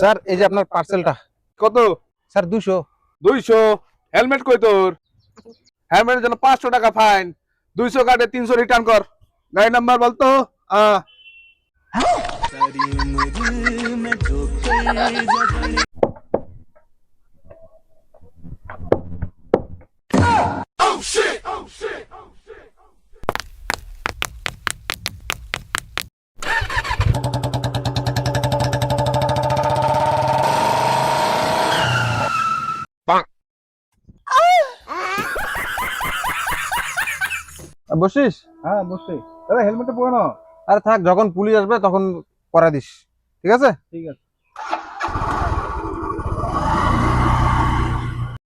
Sir এই যে আপনার পার্সেলটা। কত? স্যার 200। 200? হেলমেট কই তোর? হেলমেটের জন্য 500 টাকা ফাইন। 200 কাটে 300 রিটার্ন কর। গাড়ি নাম্বার বলতো? বসিস? হ্যাঁ বসে। দাদা হেলমেটটা পরে নাও। আরে থাক, যখন পুলিশ আসবে তখন পরা দিস, ঠিক আছে? ঠিক আছে।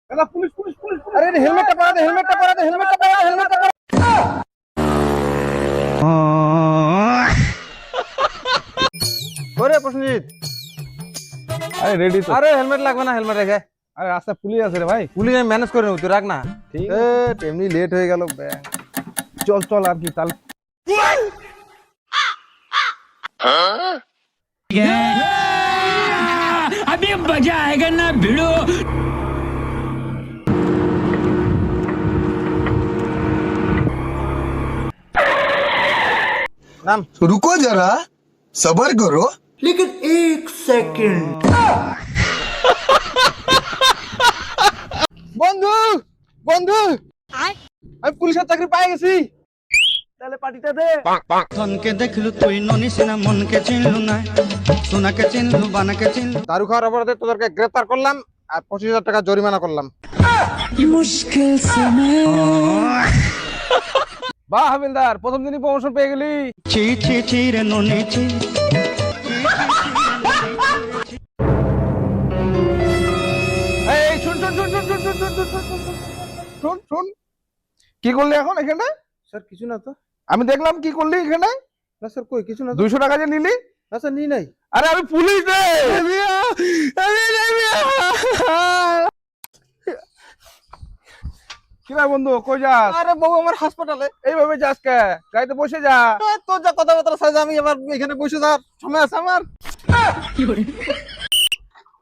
দাদা পুলিশ পুলিশ পুলিশ। আরে হেলমেটটা পরা দে, হেলমেটটা পরা দে, হেলমেটটা পরা দে, হেলমেটটা পরা। ওরে প্রসেনজিৎ, আরে রেডি তো। আরে হেলমেট লাগবে না, হেলমেট রেখে। আরে রাস্তা পুলিশ আছে রে ভাই। পুলিশ আমি ম্যানেজ করে নেব, তুই রাখ না। ঠিক এ এমনি লেট হয়ে গেল। চল চল আর কি তাল। अभी मजा आएगा ना भिड़ो। নাম। रुको जरा सबर करो। लेकिन एक सेकंड। বন্ধু বন্ধু, আমি পুলিশের চাকরি পেয়ে গেছি। তাহলে পার্টিটা দে। ধনকে দেখলু তুই ননিসিনা মনকে চিনলু না সোনাকে চিনলু বানাকে চিনলু দারু খাওয়ার অপরাধে তোদেরকে গ্রেফতার করলাম আর 25,000 টাকা জরিমানা করলাম। मुश्किल समय বাহ হাবিলদার, প্রথম দিনই প্রমোশন পেয়ে গেলি। ছি ছি ছি রে ননি ছি। এই শুন শুন শুন শুন শুন শুন শুন শুন শুন শুন শুন শুন। কি করলি এখন এখানে? স্যার কিছু না তো। আমি দেখলাম কি করলি এখানে। না স্যার, কই কিছু না তো। 200 টাকা যে নিলি। না স্যার, নি নাই। আরে আমি পুলিশ রে। কি রে বন্ধু, কই যাস? আরে বউ আমার হাসপাতালে। এইভাবে যাস কে? গাড়িতে বসে যা। তোর যা কথাবার্তা সাইজ, আমি এবার এখানে বসে যাওয়ার সময় আছে আমার।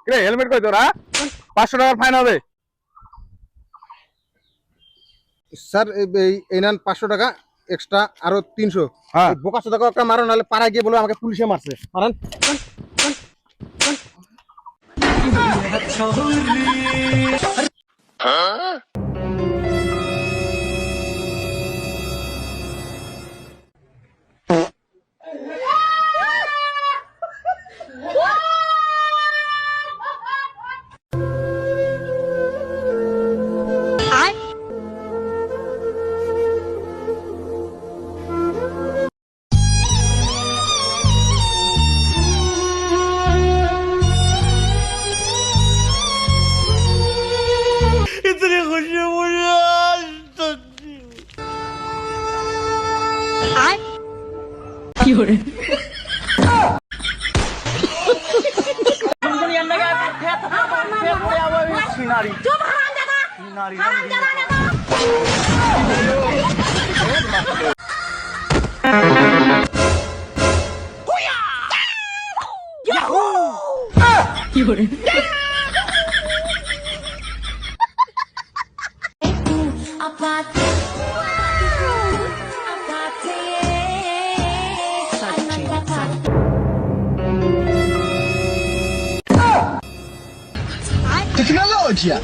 রে হেলমেট কই তোর? 500 টাকার ফাইন হবে। স্যার এই নেন 500 টাকা এক্সট্রা, আরো 300। হ্যাঁ। বোকা চোদা একটা মারো, নাহলে পাড়ায় গিয়ে বলো আমাকে পুলিশে মারছে। মারেন। इतनी खुशी मुझे आज तक Tecnologia.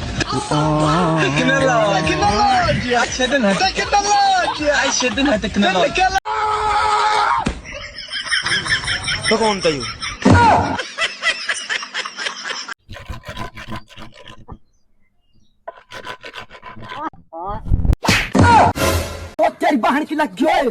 Tecnologia. Tecnologia. عشان تكنولوجيا তো কোন তাই तेरी बहन की लग गई।